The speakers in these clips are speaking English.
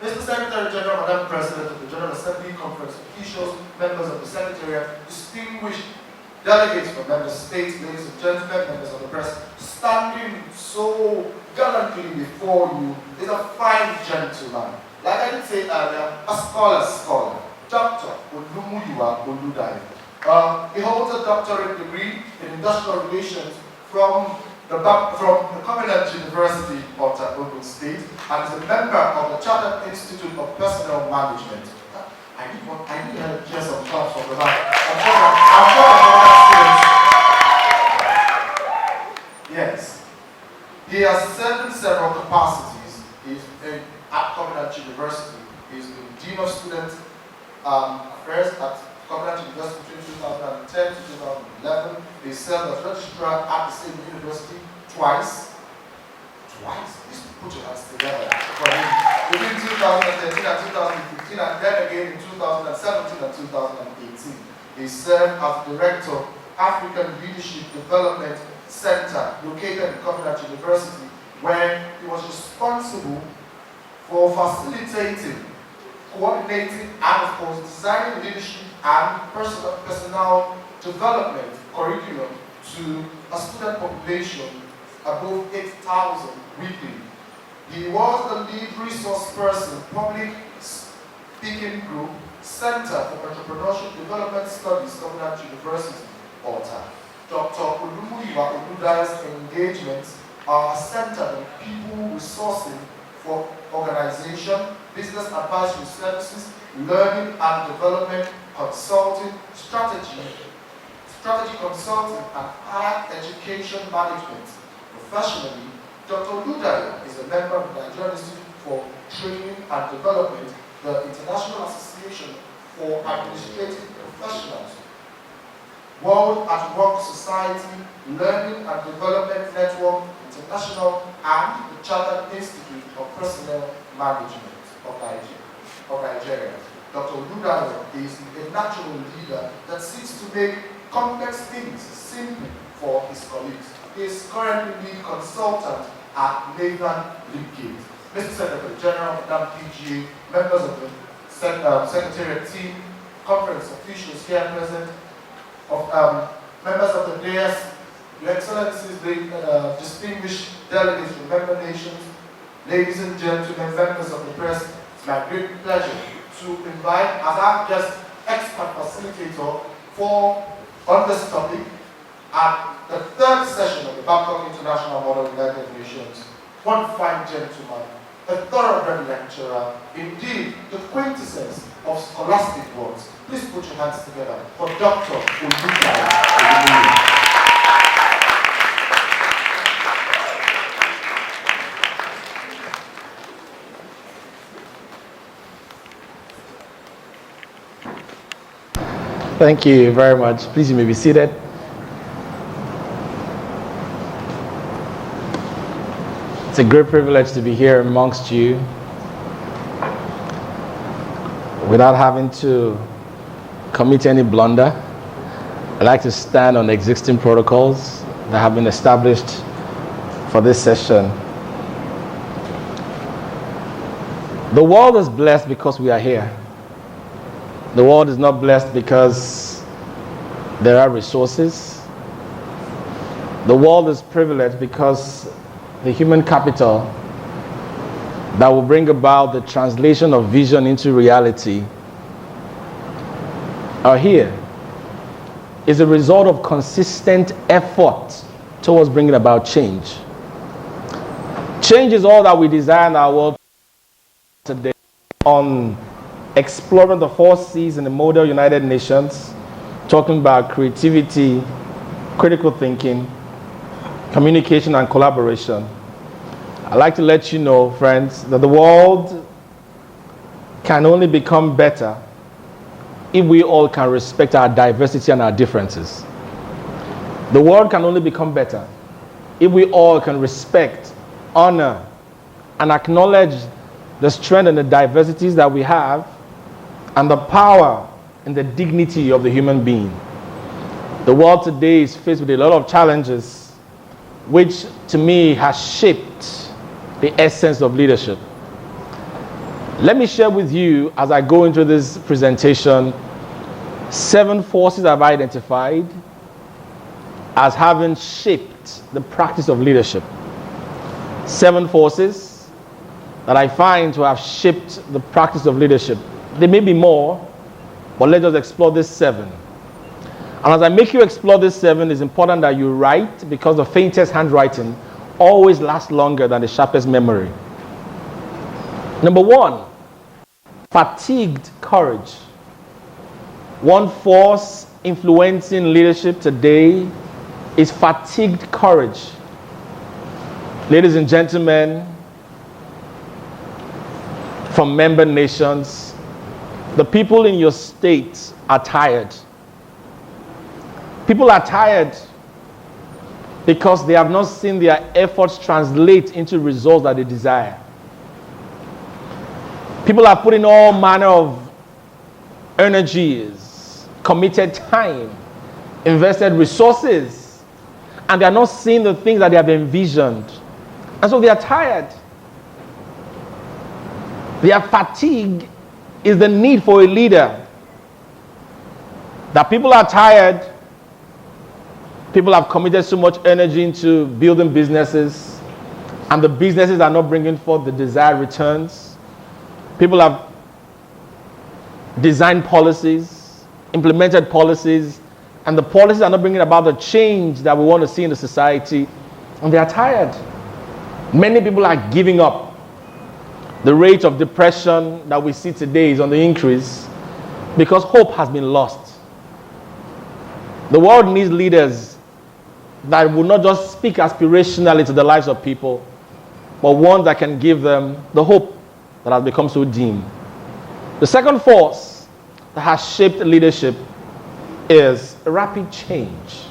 Mr. Secretary General, Madam President of the General Assembly, conference officials, members of the Secretariat, distinguished delegates from member states, ladies and gentlemen, members of the press, standing so gallantly before you is a fine gentleman. Like I did say earlier, a scholar, Dr. Olumuyiwa Oludayo. He holds a doctorate degree in industrial relations from the Covenant University of Ogun State and is a member of the Chartered Institute of Personnel Management. I need to hear some claps from the back. I'm sure yes. He has served in several capacities. He's been at Covenant University. He's been Dean of Student Affairs at Covenant University between 2010 to 2011. He served as registrar at the same university twice. Please put your hands together. Between 2013 and 2015, and then again in 2017 and 2018. He served as Director, African Leadership Development Center, located in Covenant University, where he was responsible for facilitating, coordinating, and of course designing leadership and personnel development curriculum to a student population above 8,000 weekly. He was the lead resource person, public speaking group, Center for Entrepreneurship Development Studies, Covenant University, Alta. Dr. Olumuyiwa Oludayo's engagements are centered on people resourcing for organization, business advisory services, learning and development, consulting, strategy consulting, and higher education management. Professionally, Dr. Oludayo is a member of the Nigerian Institute for Training and Development, the International Association for Administrative Professionals, World at Work Society, Learning and Development Network International, and the Chartered Institute of Personnel Management of Nigeria. Dr. Oludayo is a natural leader that seeks to make complex things simple for his colleagues. He is currently lead consultant at Nathan Lipgate. Mr. Secretary General, Madam PGA, members of the Secretariat team, conference officials here present, members of the DAS, Your Excellencies, the distinguished delegates from member nations, ladies and gentlemen, members of the press, it's my great pleasure to invite, as our guest expert facilitator on this topic, at the third session of the Babcock International Model United Nations, one fine gentleman, a thoroughbred lecturer, indeed the quintessence of scholastic words. Please put your hands together for Dr. Oludayo. Thank you very much. Please, you may be seated. It's a great privilege to be here amongst you without having to commit any blunder. I like to stand on existing protocols that have been established for this session. The world is blessed because we are here. The world is not blessed because there are resources. The world is privileged because the human capital that will bring about the translation of vision into reality are here. It's a result of consistent effort towards bringing about change. Change is all that we desire in our world today. On exploring the 4 C's in the Model United Nations, talking about creativity, critical thinking, communication, and collaboration. I'd like to let you know, friends, that the world can only become better if we all can respect our diversity and our differences. The world can only become better if we all can respect, honor, and acknowledge the strength and the diversities that we have and the power and the dignity of the human being. The world today is faced with a lot of challenges, which to me has shaped the essence of leadership. Let me share with you, as I go into this presentation, 7 forces I've identified as having shaped the practice of leadership. 7 forces that I find to have shaped the practice of leadership. There may be more, but let us explore this 7. And as I make you explore this 7, it's important that you write, because the faintest handwriting always lasts longer than the sharpest memory. Number 1, fatigued courage. One force influencing leadership today is fatigued courage. Ladies and gentlemen, from member nations, the people in your state are tired. People are tired because they have not seen their efforts translate into results that they desire. People are putting all manner of energies, committed time, invested resources, and they are not seeing the things that they have envisioned. And so they are tired. Their fatigue is the need for a leader. That people are tired. People have committed so much energy into building businesses, and the businesses are not bringing forth the desired returns. People have designed policies, implemented policies, and the policies are not bringing about the change that we want to see in the society, and they are tired. Many people are giving up. The rate of depression that we see today is on the increase because hope has been lost. The world needs leaders that will not just speak aspirationally to the lives of people, but ones that can give them the hope that has become so dim. The second force that has shaped leadership is rapid change.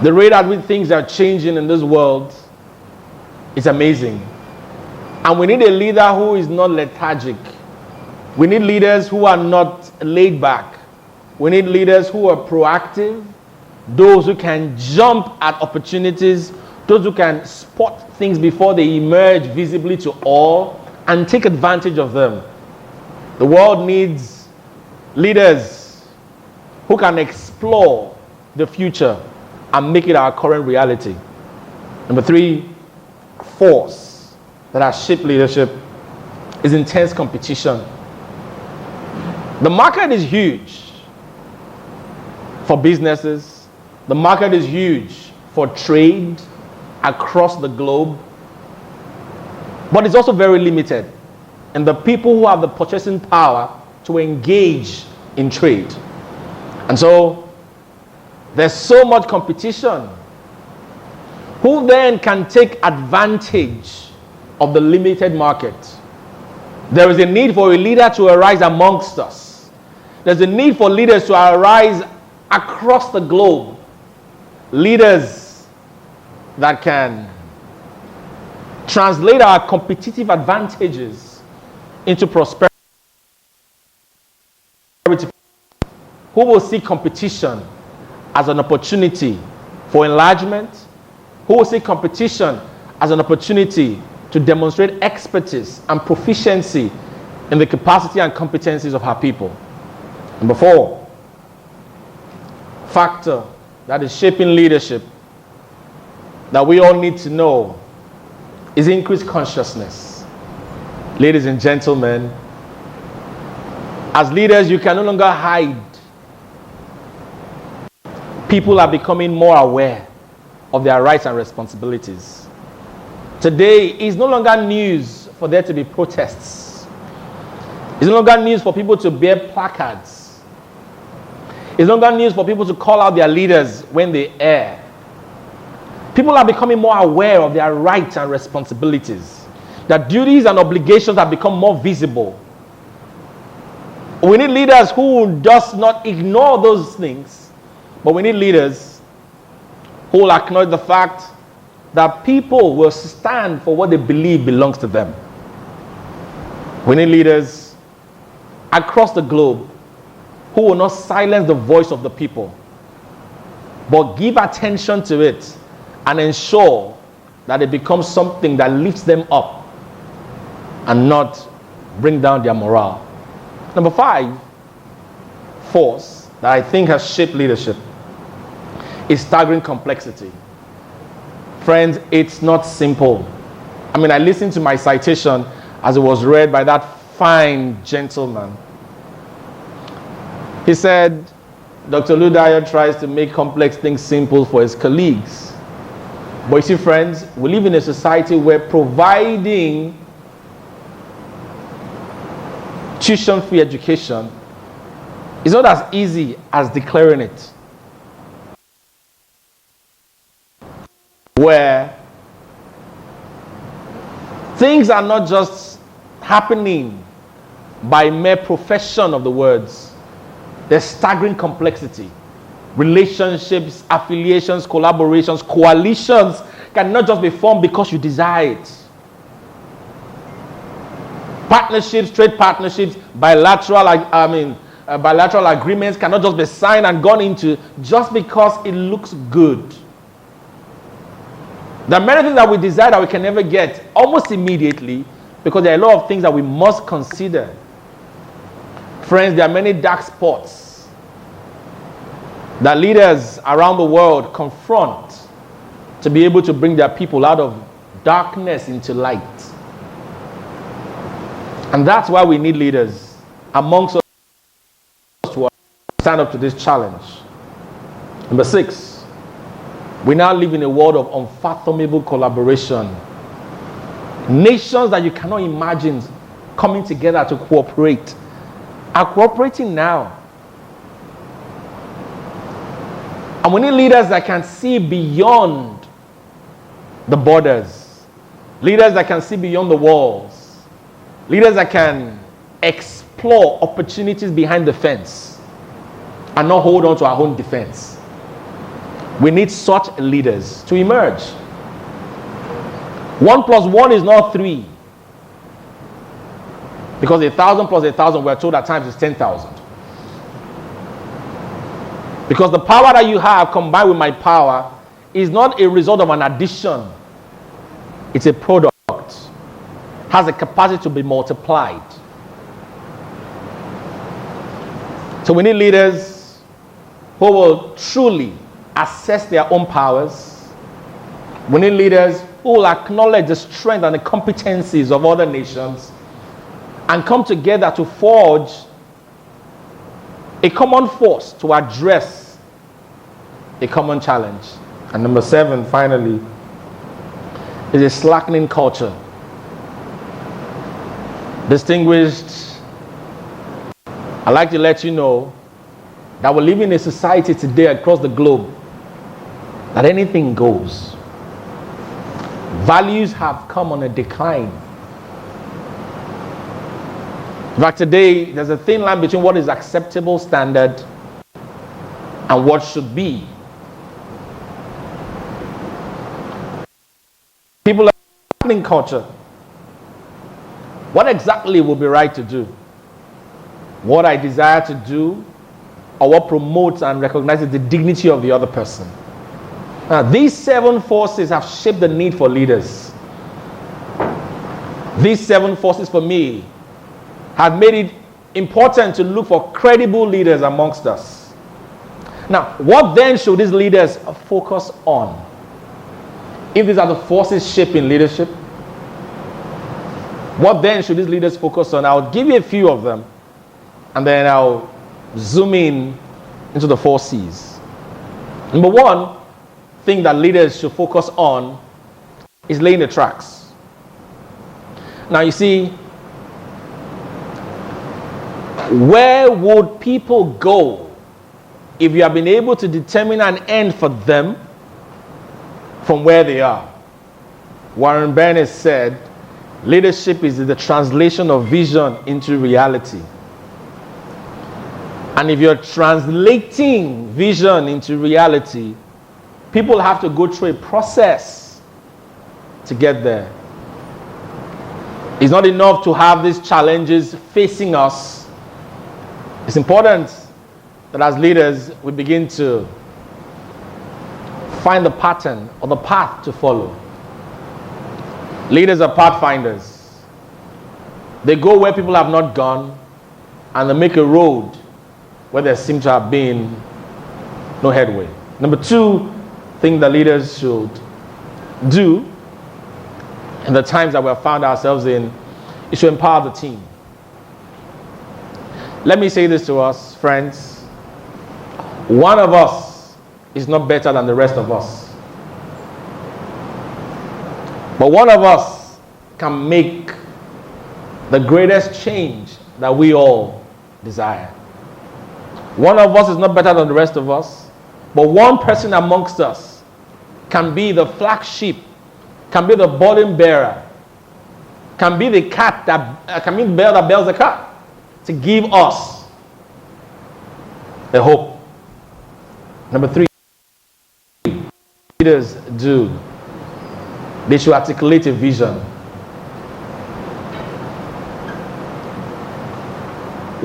The rate at which things are changing in this world is amazing. And we need a leader who is not lethargic. We need leaders who are not laid back. We need leaders who are proactive, those who can jump at opportunities, those who can spot things before they emerge visibly to all and take advantage of them. The world needs leaders who can explore the future and make it our current reality. Number 3, force that has shaped leadership is intense competition. The market is huge for businesses. The market is huge for trade across the globe. But it's also very limited in the people who have the purchasing power to engage in trade. And so there's so much competition. Who then can take advantage of the limited market? There is a need for a leader to arise amongst us. There's a need for leaders to arise across the globe. Leaders that can translate our competitive advantages into prosperity. Who will see competition as an opportunity for enlargement? Who will see competition as an opportunity to demonstrate expertise and proficiency in the capacity and competencies of our people? Number 4, factor that is shaping leadership that we all need to know is increased consciousness. Ladies and gentlemen, as leaders, you can no longer hide. People are becoming more aware of their rights and responsibilities. Today, it's no longer news for there to be protests. It's no longer news for people to bear placards. It's no longer news for people to call out their leaders when they err. People are becoming more aware of their rights and responsibilities. Their duties and obligations have become more visible. We need leaders who does not ignore those things, but we need leaders who will acknowledge the fact that people will stand for what they believe belongs to them. We need leaders across the globe who will not silence the voice of the people, but give attention to it and ensure that it becomes something that lifts them up and not bring down their morale. Number 5 force that I think has shaped leadership is staggering complexity. Friends, it's not simple. I mean, I listened to my citation as it was read by that fine gentleman. He said, Dr. Oludayo tries to make complex things simple for his colleagues. But you see, friends, we live in a society where providing tuition-free education is not as easy as declaring it. Where things are not just happening by mere profession of the words. There's staggering complexity. Relationships, affiliations, collaborations, coalitions cannot just be formed because you desire it. Partnerships, trade partnerships, bilateral agreements cannot just be signed and gone into just because it looks good. There are many things that we desire that we can never get almost immediately because there are a lot of things that we must consider. Friends, there are many dark spots that leaders around the world confront to be able to bring their people out of darkness into light. And that's why we need leaders amongst us to stand up to this challenge. Number 6. We now live in a world of unfathomable collaboration. Nations that you cannot imagine coming together to cooperate are cooperating now. And we need leaders that can see beyond the borders. Leaders that can see beyond the walls. Leaders that can explore opportunities behind the fence and not hold on to our own defense. We need such leaders to emerge. 1 plus 1 is not 3. Because 1,000 plus 1,000, we're told at times is 10,000. Because the power that you have combined with my power is not a result of an addition. It's a product. Has a capacity to be multiplied. So we need leaders who will truly assess their own powers. We need leaders who will acknowledge the strength and the competencies of other nations and come together to forge a common force to address a common challenge. And number 7, finally, is a slackening culture. Distinguished, I'd like to let you know that we live in a society today across the globe that anything goes. Values have come on a decline. In fact, today there's a thin line between what is acceptable standard and what should be. People are in culture. What exactly will be right to do? What I desire to do, or what promotes and recognizes the dignity of the other person? Now, these 7 forces have shaped the need for leaders. These 7 forces for me have made it important to look for credible leaders amongst us. Now, what then should these leaders focus on? If these are the forces shaping leadership, what then should these leaders focus on? I'll give you a few of them, and then I'll zoom in into the 4 C's. Number 1 thing that leaders should focus on is laying the tracks. Now you see, where would people go if you have been able to determine an end for them from where they are? Warren Berners said, leadership is the translation of vision into reality. And if you're translating vision into reality, people have to go through a process to get there. It's not enough to have these challenges facing us. It's important that as leaders, we begin to find the pattern or the path to follow. Leaders are pathfinders. They go where people have not gone, and they make a road where there seems to have been no headway. Number two thing that leaders should do in the times that we have found ourselves in is to empower the team. Let me say this to us, friends. One of us is not better than the rest of us. But one of us can make the greatest change that we all desire. One of us is not better than the rest of us, but one person amongst us can be the flagship, can be the burden bearer, can be the cat that can be the bear that bears the cat, to give us a hope. Number three, leaders do. They should articulate a vision.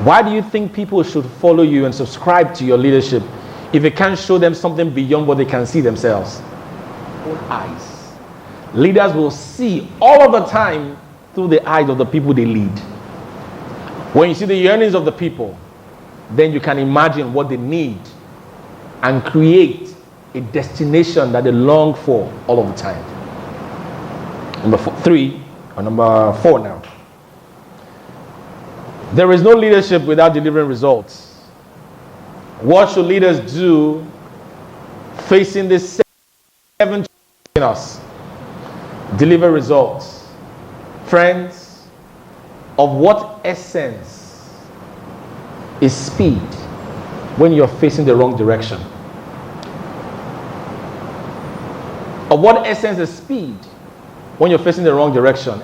Why do you think people should follow you and subscribe to your leadership if you can't show them something beyond what they can see themselves? Own eyes. Leaders will see all of the time through the eyes of the people they lead. When you see the yearnings of the people, then you can imagine what they need and create a destination that they long for all of the time. Number four now. There is no leadership without delivering results. What should leaders do facing this 7 in us? Deliver results. Friends, of what essence is speed when you're facing the wrong direction? Of what essence is speed when you're facing the wrong direction?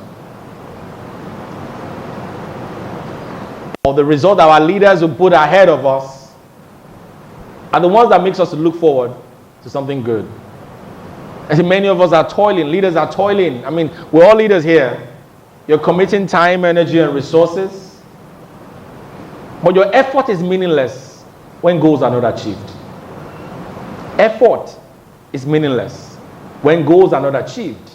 Or the result that our leaders will put ahead of us are the ones that makes us look forward to something good. I see many of us are toiling, leaders are toiling. I mean, we're all leaders here. You're committing time, energy, and resources. But your effort is meaningless when goals are not achieved. Effort is meaningless when goals are not achieved.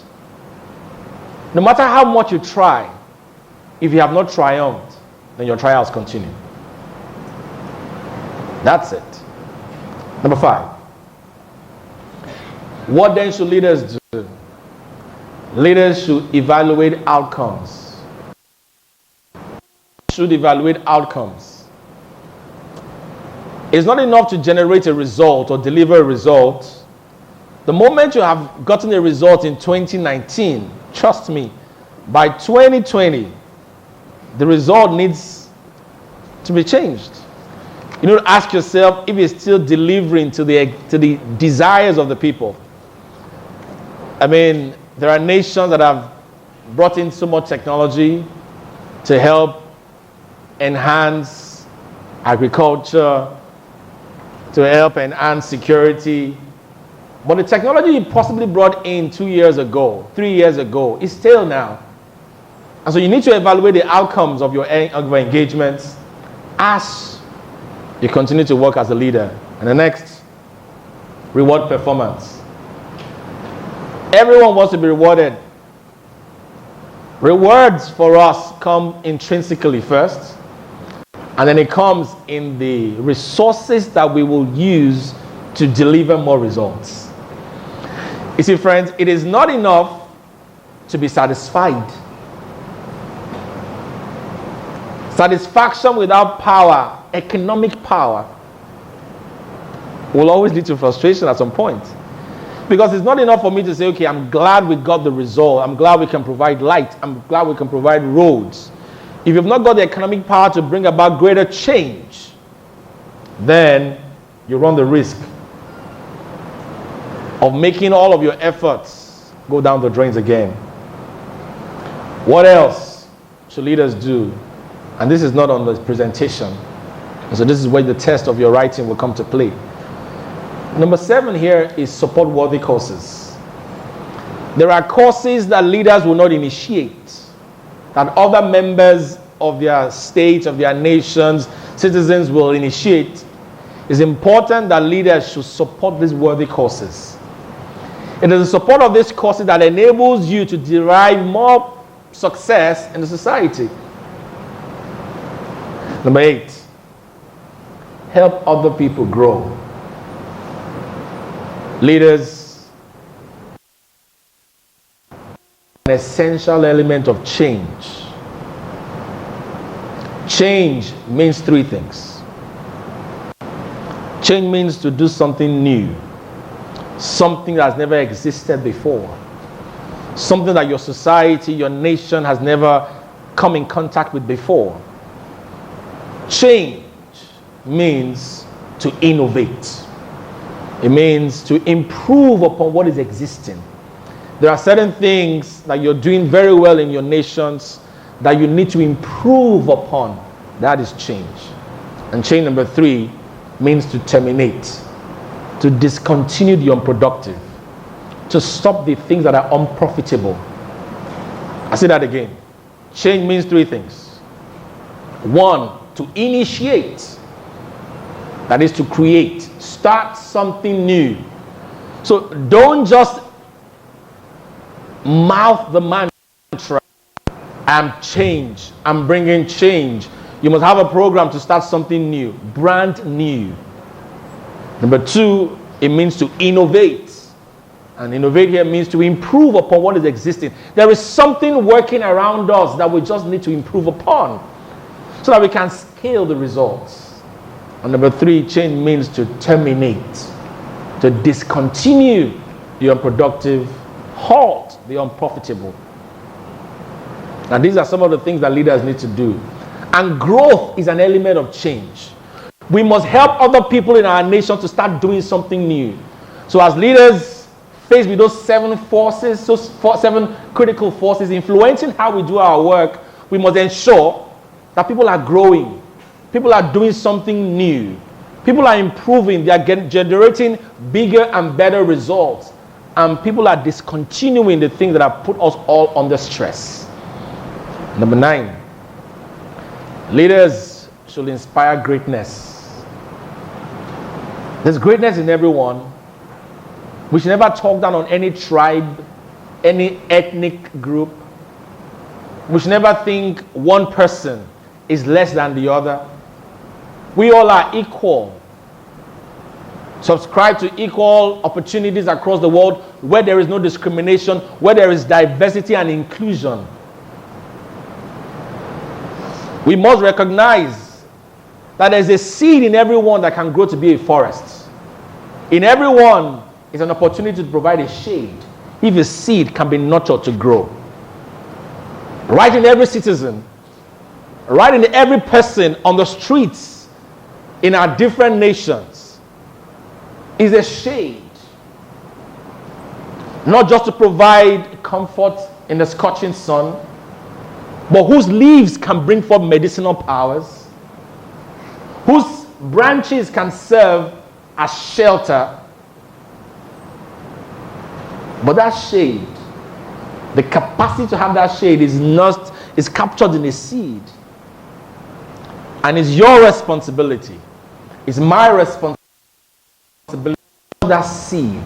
No matter how much you try, if you have not triumphed, then your trials continue. That's it. Number 5. What then should leaders do? Leaders should evaluate outcomes. Should evaluate outcomes. It's not enough to generate a result or deliver a result. The moment you have gotten a result in 2019, trust me, by 2020, the result needs to be changed. You need to ask yourself if it's still delivering to the desires of the people. I mean, there are nations that have brought in so much technology to help enhance agriculture, to help enhance security. But the technology you possibly brought in 2 years ago, 3 years ago, is stale now. And so you need to evaluate the outcomes of your engagements as you continue to work as a leader. And the next, reward performance. Everyone wants to be rewarded. Rewards for us come intrinsically first, and then it comes in the resources that we will use to deliver more results. You see, friends, it is not enough to be satisfied. Satisfaction without power, economic power, will always lead to frustration at some point. Because it's not enough for me to say, okay, I'm glad we got the result. I'm glad we can provide light. I'm glad we can provide roads. If you've not got the economic power to bring about greater change, then you run the risk of making all of your efforts go down the drains again. What else should leaders do? And this is not on the presentation. And so this is where the test of your writing will come to play. Number 7 here is support worthy causes. There are courses that leaders will not initiate, that other members of their states, of their nations, citizens will initiate. It's important that leaders should support these worthy causes. It is the support of these causes that enables you to derive more success in the society. Number 8, help other people grow. Leaders, an essential element of change. Change means 3 things. Change means to do something new, something that has never existed before, something that your society, your nation has never come in contact with before. Change means to innovate. It means to improve upon what is existing. There are certain things that you're doing very well in your nations that you need to improve upon. That is change. And change number 3 means to terminate, to discontinue the unproductive, to stop the things that are unprofitable. I say that again. Change means 3 things. 1, to initiate. That is to create, start something new. So don't just mouth the mantra, I'm change, I'm bringing change. You must have a program to start something new, brand new. Number 2, it means to innovate. And innovate here means to improve upon what is existing. There is something working around us that we just need to improve upon so that we can scale the results. And number 3, change means to terminate, to discontinue the unproductive, halt the unprofitable. Now these are some of the things that leaders need to do. And growth is an element of change. We must help other people in our nation to start doing something new. So as leaders faced with those 7 forces, those 7 critical forces influencing how we do our work, we must ensure that people are growing. People are doing something new. People are improving. They are generating bigger and better results. And people are discontinuing the things that have put us all under stress. Number 9, leaders should inspire greatness. There's greatness in everyone. We should never talk down on any tribe, any ethnic group. We should never think one person is less than the other. We all are equal. Subscribe to equal opportunities across the world where there is no discrimination, where there is diversity and inclusion. We must recognize that there's a seed in everyone that can grow to be a forest. In everyone is an opportunity to provide a shade if a seed can be nurtured to grow. Right in every citizen, right in every person on the streets, in our different nations, is a shade. Not just to provide comfort in the scorching sun, but whose leaves can bring forth medicinal powers, whose branches can serve as shelter. But that shade, the capacity to have that shade is captured in a seed. And it's your responsibility. It's my responsibility to that seed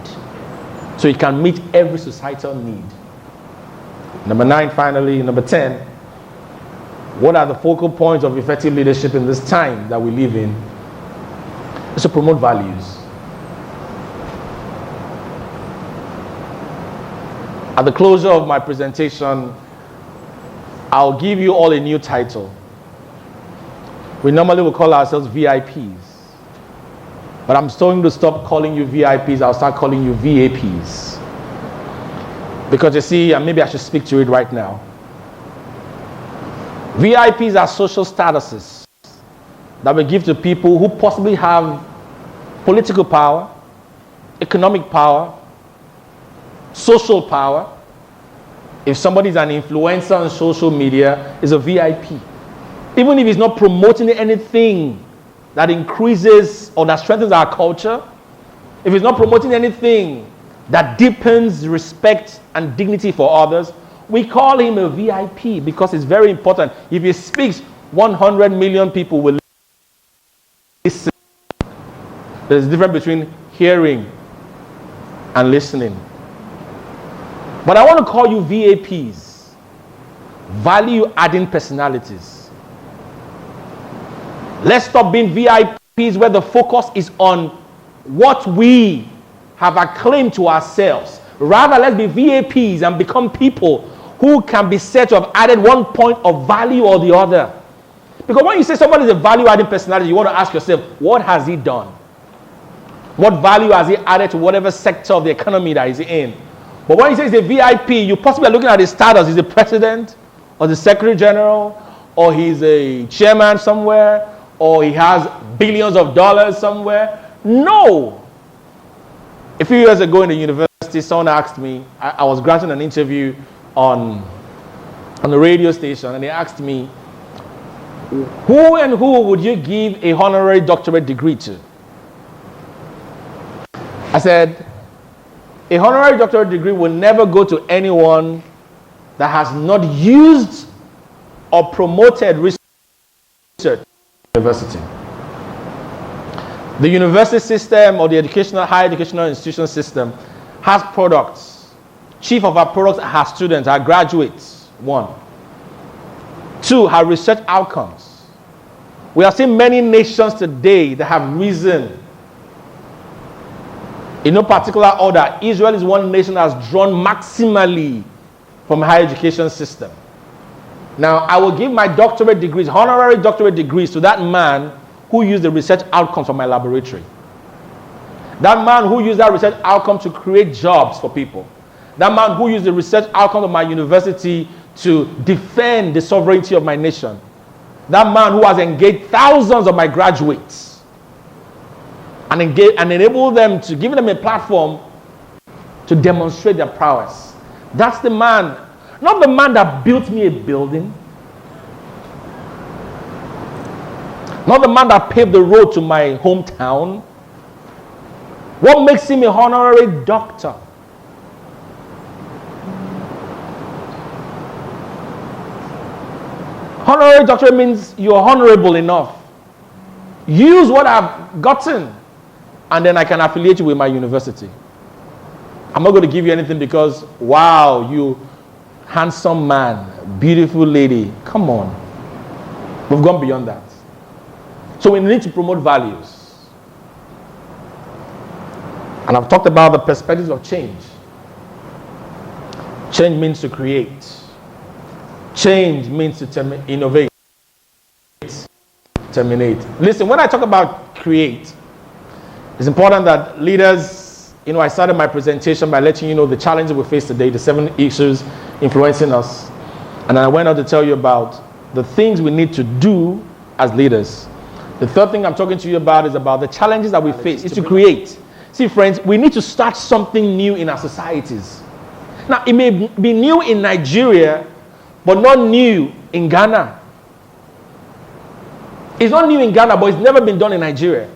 so it can meet every societal need. Number 9, finally, number 10. What are the focal points of effective leadership in this time that we live in? It's to promote values. At the closure of my presentation, I'll give you all a new title. We normally will call ourselves VIPs. But I'm starting to stop calling you VIPs. I'll start calling you VAPs. Because you see, and maybe I should speak to it right now. VIPs are social statuses that we give to people who possibly have political power, economic power, social power. If somebody is an influencer on social media, is a VIP. Even if he's not promoting anything that increases or that strengthens our culture, if he's not promoting anything that deepens respect and dignity for others, we call him a VIP because it's very important. If he speaks, 100 million people will listen. There's a difference between hearing and listening. But I want to call you VAPs, value-adding personalities. Let's stop being VIPs where the focus is on what we have acclaimed to ourselves. Rather, let's be VAPs and become people who can be said to have added one point of value or the other. Because when you say somebody is a value-adding personality, you want to ask yourself, what has he done? What value has he added to whatever sector of the economy that he's in? But when you say he's a VIP, you possibly are looking at his status. He's the president, or the secretary general, or he's a chairman somewhere, or he has billions of dollars somewhere. No. A few years ago in the university, someone asked me, I was granting an interview on the radio station, and they asked me, who and who would you give a honorary doctorate degree to? I said, a honorary doctorate degree will never go to anyone that has not used or promoted research at the university. The university system or the higher educational institution system has products. Chief of our products are our students, our graduates, 1. 2, our research outcomes. We have seen many nations today that have risen in no particular order. Israel is one nation that has drawn maximally from a higher education system. Now, I will give my doctorate degrees, honorary doctorate degrees, to that man who used the research outcomes from my laboratory. That man who used that research outcome to create jobs for people. That man who used the research outcome of my university to defend the sovereignty of my nation. That man who has engaged thousands of my graduates and enabled them to give them a platform to demonstrate their prowess. That's the man, not the man that built me a building, not the man that paved the road to my hometown. What makes him a honorary doctor? Honorary doctorate means you're honorable enough. Use what I've gotten, and then I can affiliate you with my university. I'm not going to give you anything because, wow, you handsome man, beautiful lady. Come on. We've gone beyond that. So we need to promote values. And I've talked about the perspectives of change. Change means to create. Change means to innovate. Terminate. Listen, when I talk about create, it's important that leaders, I started my presentation by letting you know the challenges we face today, the 7 issues influencing us. And I went on to tell you about the things we need to do as leaders. The third thing I'm talking to you about is about the challenges that we face. It's to create. See, friends, we need to start something new in our societies. Now, it may be new in Nigeria, but not new in Ghana. It's not new in Ghana, but it's never been done in Nigeria.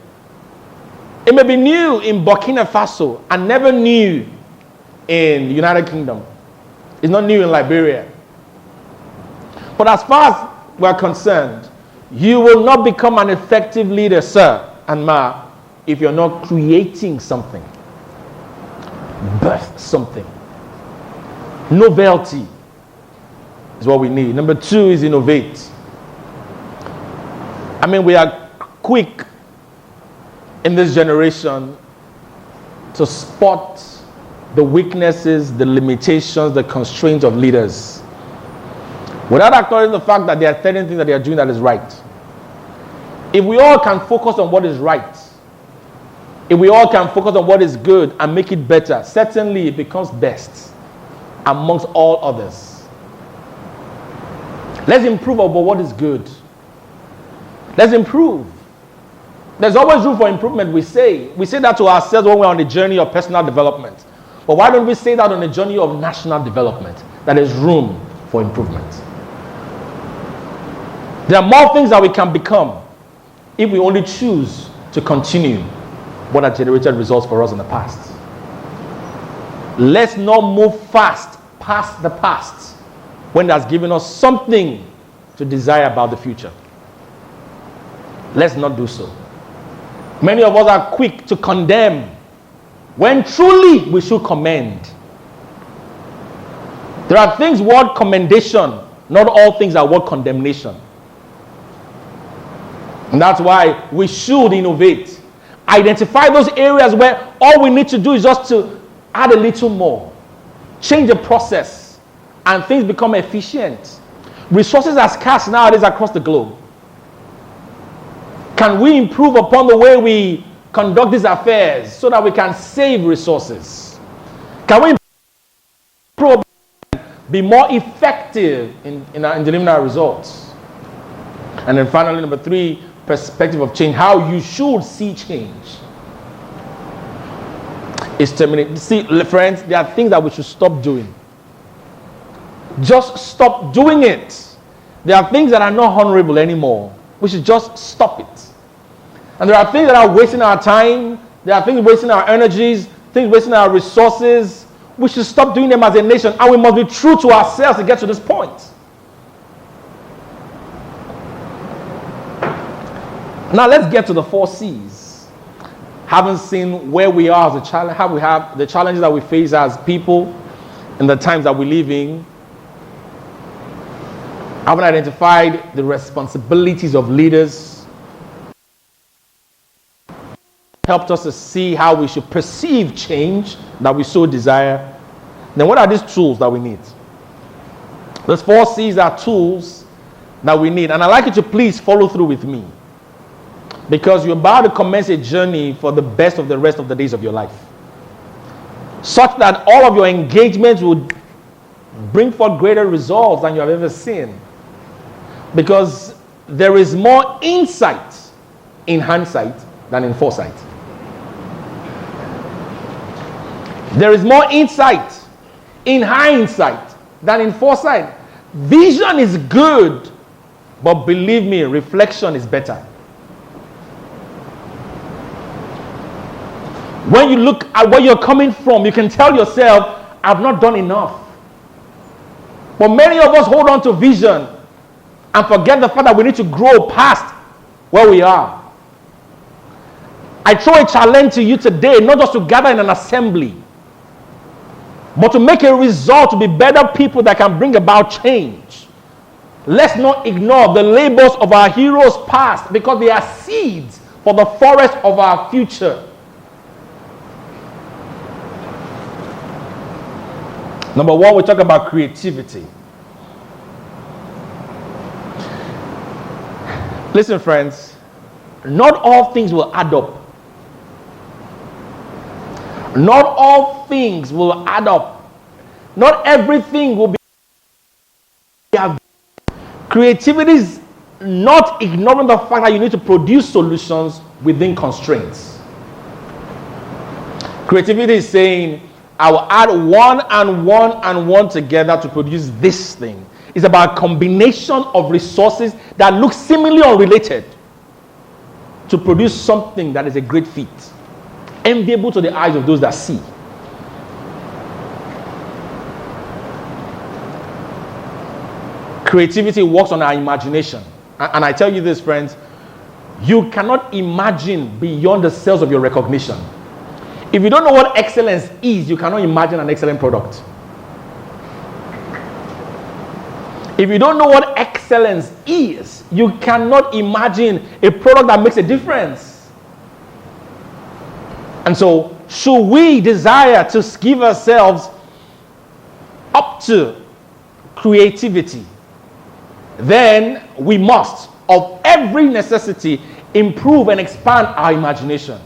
It may be new in Burkina Faso and never new in the United Kingdom. It's not new in Liberia. But as far as we're concerned, you will not become an effective leader, sir and ma, if you're not creating something. Birth something. Novelty is what we need. Number 2 is innovate. We are quick in this generation to spot the weaknesses, the limitations, the constraints of leaders, without acknowledging the fact that there are certain things that they are doing that is right. If we all can focus on what is right, if we all can focus on what is good and make it better, certainly it becomes best amongst all others. Let's improve about what is good. Let's improve. There's always room for improvement, we say. We say that to ourselves when we're on the journey of personal development. But why don't we say that on the journey of national development? That there's room for improvement. There are more things that we can become if we only choose to continue what has generated results for us in the past. Let's not move fast past the past when it has given us something to desire about the future. Let's not do so. Many of us are quick to condemn when truly we should commend. There are things worth commendation, not all things are worth condemnation. And that's why we should innovate. Identify those areas where all we need to do is just to add a little more. Change the process and things become efficient. Resources are scarce nowadays across the globe. Can we improve upon the way we conduct these affairs so that we can save resources? Can we improve, be more effective in delivering our results? And then finally, number 3, perspective of change, how you should see change. Is terminate. See, friends, there are things that we should stop doing. Just stop doing it. There are things that are not honorable anymore. We should just stop it. And there are things that are wasting our time. There are things wasting our energies, things wasting our resources. We should stop doing them as a nation, and we must be true to ourselves to get to this point. Now let's get to the 4 C's. Having seen where we are as a challenge, how we have the challenges that we face as people in the times that we live in, having identified the responsibilities of leaders, helped us to see how we should perceive change that we so desire. Then what are these tools that we need? Those 4 C's are tools that we need. And I'd like you to please follow through with me, because you're about to commence a journey for the best of the rest of the days of your life, such that all of your engagements will bring forth greater results than you have ever seen. Because there is more insight in hindsight than in foresight. There is more insight in hindsight than in foresight. Vision is good, but believe me, reflection is better. When you look at where you're coming from, you can tell yourself, I've not done enough. But many of us hold on to vision and forget the fact that we need to grow past where we are. I throw a challenge to you today, not just to gather in an assembly, but to make a result to be better people that can bring about change. Let's not ignore the labors of our heroes past, because they are seeds for the forest of our future. Number 1, we talk about creativity. Listen, friends, not all things will add up. Not all things will add up. Not everything will be. Creativity is not ignoring the fact that you need to produce solutions within constraints. Creativity is saying, I will add 1 and 1 and 1 together to produce this thing. It's about combination of resources that look seemingly unrelated to produce something that is a great feat, enviable to the eyes of those that see. Creativity works on our imagination. And I tell you this, friends, you cannot imagine beyond the cells of your recognition. If you don't know what excellence is, you cannot imagine an excellent product. If you don't know what excellence is, you cannot imagine a product that makes a difference. And so, should we desire to give ourselves up to creativity, then we must, of every necessity, improve and expand our imagination.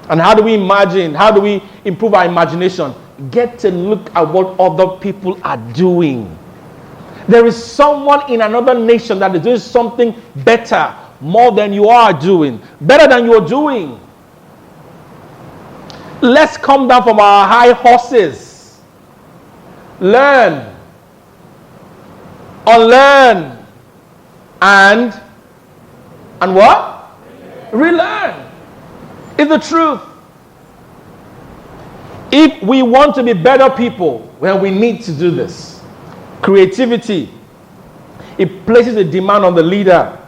And how do we imagine? How do we improve our imagination? Get to look at what other people are doing. There is someone in another nation that is doing something better, more than you are doing, better than you're doing. Let's come down from our high horses. Learn, unlearn, and what? Relearn. It's the truth. If we want to be better people, well, we need to do this. Creativity, it places a demand on the leader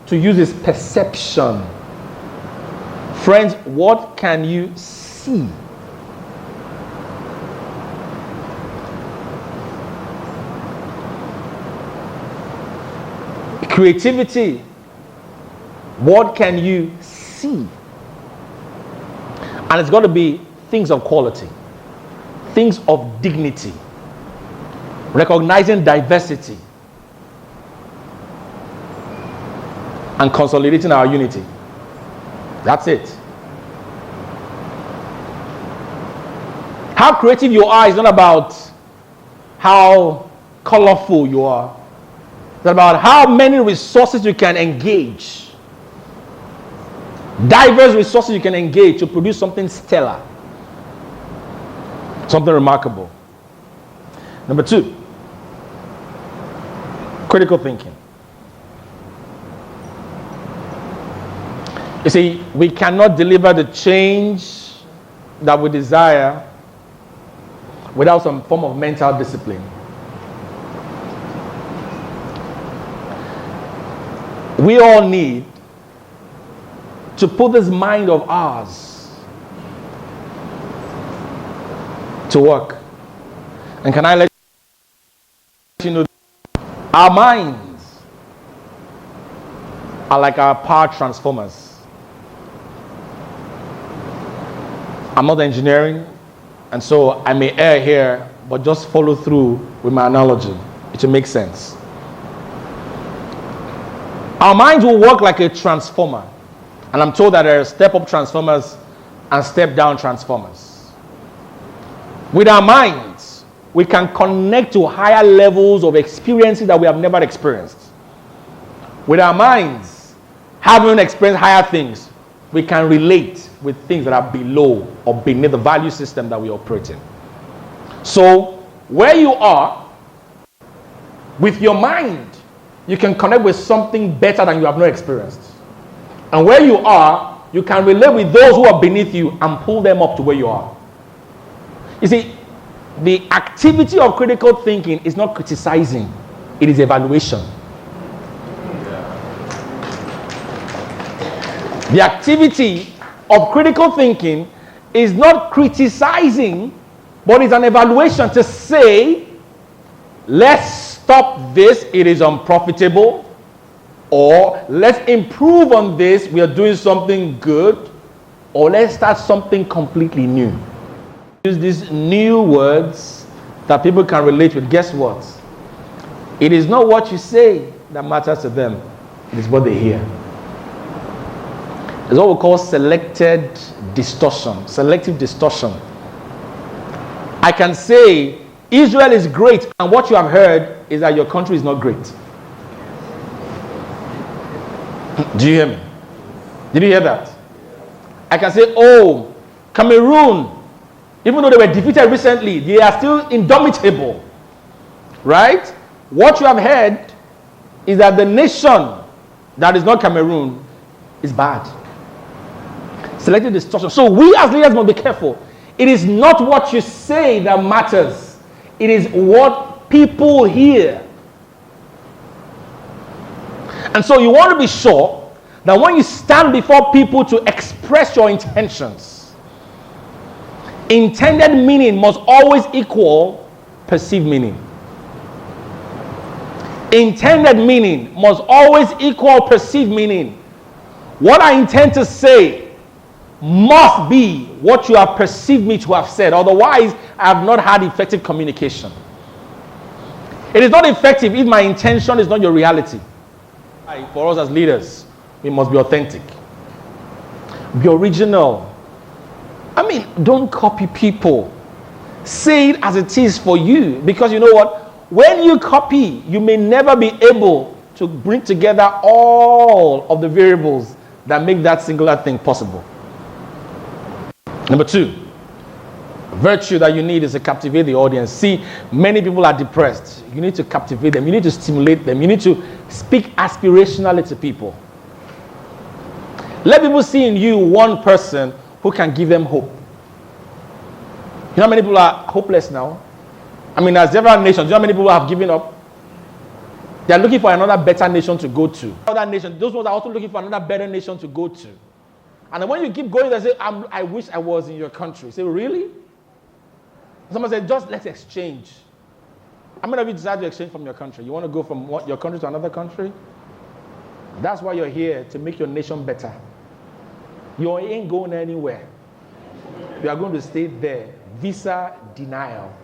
to use his perception. Friends, what can you see? Creativity What can you see? And it's got to be things of quality, things of dignity, recognizing diversity, and consolidating our unity. That's it. How creative you are is not about how colorful you are. It's about how many resources you can engage. Diverse resources you can engage to produce something stellar. Something remarkable. Number 2, critical thinking. You see, we cannot deliver the change that we desire without some form of mental discipline. We all need to put this mind of ours to work. And can I let you know, our minds are like our power transformers. I'm not engineering, and so I may err here, but just follow through with my analogy. It will make sense. Our minds will work like a transformer. And I'm told that there are step-up transformers and step-down transformers. With our minds, we can connect to higher levels of experiences that we have never experienced. With our minds, having experienced higher things, we can relate with things that are below or beneath the value system that we operate in. So, where you are, with your mind, you can connect with something better than you have not experienced. And where you are, you can relate with those who are beneath you and pull them up to where you are. You see, the activity of critical thinking is not criticizing, it is evaluation. The activity of critical thinking is not criticizing, but is an evaluation to say, let's stop this, it is unprofitable. Or let's improve on this, we are doing something good. Or let's start something completely new. Use these new words that people can relate with. Guess what? It is not what you say that matters to them. It is what they hear. It's what we call selected distortion. Selective distortion. I can say Israel is great, and what you have heard is that your country is not great. Do you hear me? Did you hear that? I can say, oh, Cameroon, even though they were defeated recently, they are still indomitable. Right? What you have heard is that the nation that is not Cameroon is bad. Selective distortion. So we as leaders must be careful. It is not what you say that matters. It is what people hear. And so you want to be sure that when you stand before people to express your intentions, intended meaning must always equal perceived meaning. Intended meaning must always equal perceived meaning. What I intend to say must be what you have perceived me to have said. Otherwise, I have not had effective communication. It is not effective if my intention is not your reality. For us as leaders, we must be authentic. Be original. I mean, don't copy people. Say it as it is for you. Because you know what? When you copy, you may never be able to bring together all of the variables that make that singular thing possible. Number 2, virtue that you need is to captivate the audience. See, many people are depressed. You need to captivate them. You need to stimulate them. You need to speak aspirationally to people. Let people see in you one person who can give them hope. You know how many people are hopeless now? I mean, as several nations, do you know how many people have given up? They are looking for another better nation to go to. Other nation, those ones are also looking for another better nation to go to. And when you keep going, they say, I wish I was in your country. You say, really? Someone said, just let's exchange. How many of you decide to exchange from your country? You want to go from your country to another country? That's why you're here, to make your nation better. You ain't going anywhere. You are going to stay there. Visa denial.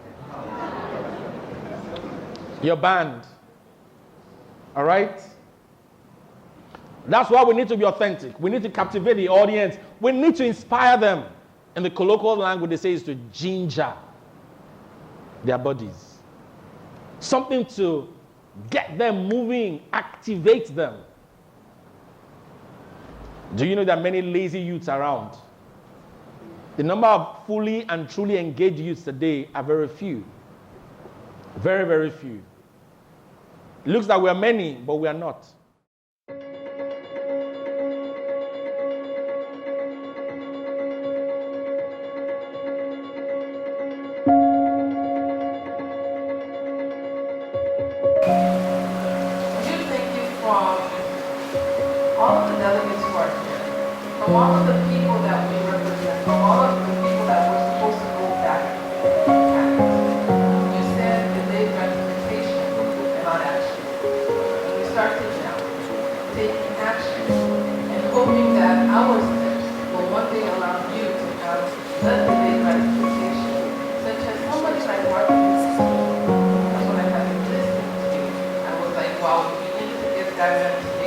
You're banned. All right? That's why we need to be authentic. We need to captivate the audience. We need to inspire them. In the colloquial language, they say is to ginger their bodies. Something to get them moving, activate them. Do you know there are many lazy youths around? The number of fully and truly engaged youths today are very few. Very, very few. It looks like we are many, but we are not. All of the delegates who are here, from all of the people that we represent, from all of the people that were supposed to go back, you said delayed gratification and not action. And we started now, taking action and hoping that our steps will one day allow you to have the delayed gratification, such as somebody like Martin. That's what I have been listening to. I was like, wow, we need to get that